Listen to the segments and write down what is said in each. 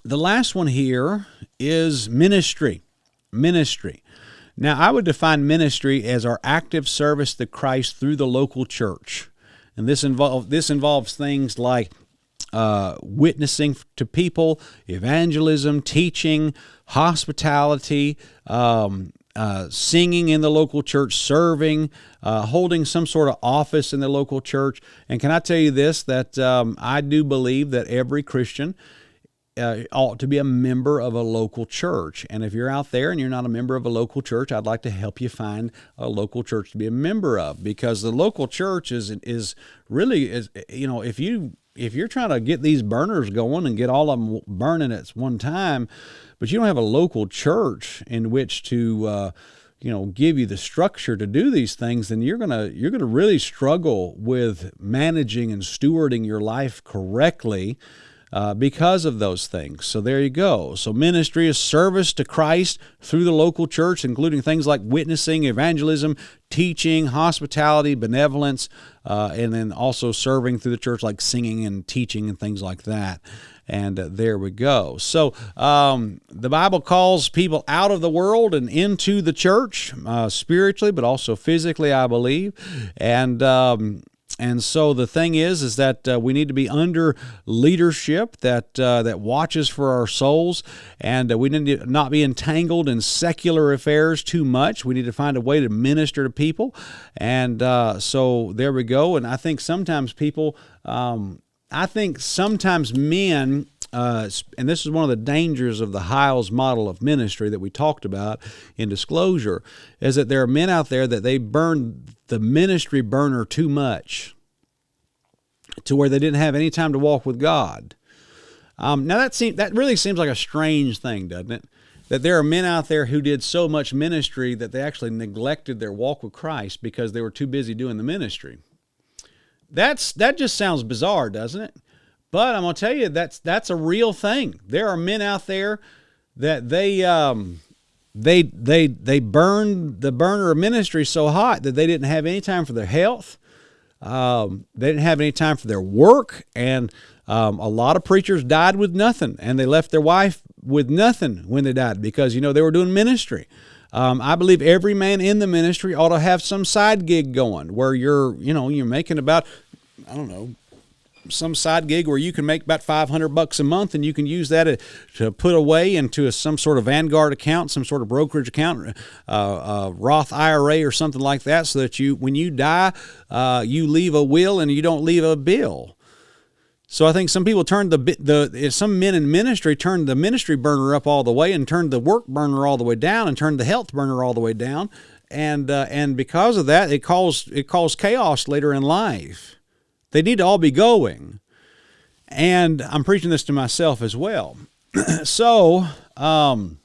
the last one here is ministry. Ministry. Now, I would define ministry as our active service to Christ through the local church. And this involves things like witnessing to people, evangelism, teaching, hospitality, singing in the local church, serving, holding some sort of office in the local church. And can I tell you this, that I do believe that every Christian ought to be a member of a local church. And if you're out there and you're not a member of a local church, I'd like to help you find a local church to be a member of, because the local church is really, if you're trying to get these burners going and get all of them burning at one time, but you don't have a local church in which to give you the structure to do these things, then you're gonna really struggle with managing and stewarding your life correctly because of those things. So there you go. So ministry is service to Christ through the local church, including things like witnessing, evangelism, teaching, hospitality, benevolence, and then also serving through the church, like singing and teaching and things like that. And there we go. So the Bible calls people out of the world and into the church, spiritually, but also physically, I believe. And so the thing is that we need to be under leadership that watches for our souls, and we need to not be entangled in secular affairs too much. We need to find a way to minister to people, and so there we go. And I think sometimes men, and this is one of the dangers of the Hiles model of ministry that we talked about in Disclosure, is that there are men out there that they burn the ministry burner too much to where they didn't have any time to walk with God. Now that really seems like a strange thing, doesn't it? That there are men out there who did so much ministry that they actually neglected their walk with Christ because they were too busy doing the ministry. That just sounds bizarre, doesn't it? But I'm going to tell you, that's a real thing. There are men out there that they burned the burner of ministry so hot that they didn't have any time for their health. They didn't have any time for their work, and a lot of preachers died with nothing, and they left their wife with nothing when they died because they were doing ministry. I believe every man in the ministry ought to have some side gig going where you're making about, I don't know, some side gig where you can make about $500 a month, and you can use that to put away into some sort of Vanguard account, some sort of brokerage account, Roth IRA or something like that, so that when you die, you leave a will and you don't leave a bill. So I think some people turned some men in ministry turned the ministry burner up all the way and turned the work burner all the way down and turned the health burner all the way down, and because of that, it caused chaos later in life. They need to all be going. And I'm preaching this to myself as well. So, and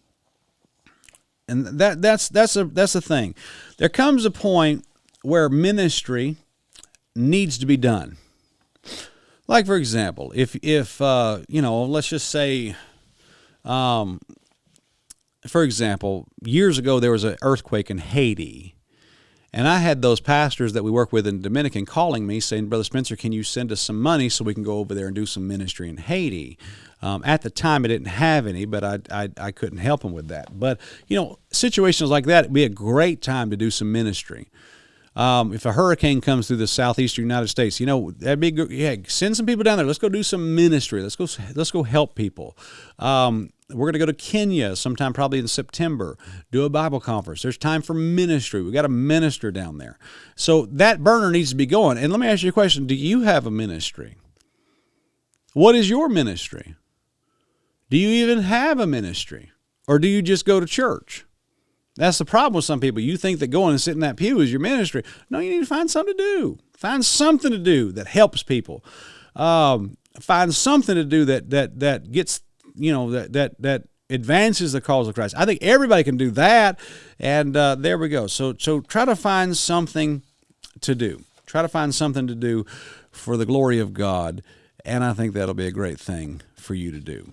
that's the thing. There comes a point where ministry needs to be done. Like, for example, if let's just say, for example, years ago there was an earthquake in Haiti. And I had those pastors that we work with in Dominican calling me saying, Brother Spencer, can you send us some money so we can go over there and do some ministry in Haiti? At the time, I didn't have any, but I couldn't help them with that. But, situations like that would be a great time to do some ministry. If a hurricane comes through the southeastern United States, that'd be good. Yeah, send some people down there. Let's go do some ministry. Let's go help people. We're going to go to Kenya sometime probably in September, do a Bible conference. There's time for ministry. We've got to minister down there. So that burner needs to be going. And let me ask you a question. Do you have a ministry? What is your ministry? Do you even have a ministry? Or do you just go to church? That's the problem with some people. You think that going and sitting in that pew is your ministry. No, you need to find something to do. Find something to do that helps people. Find something to do that gets that advances the cause of Christ. I think everybody can do that, and there we go. So try to find something to do. Try to find something to do for the glory of God, and I think that'll be a great thing for you to do.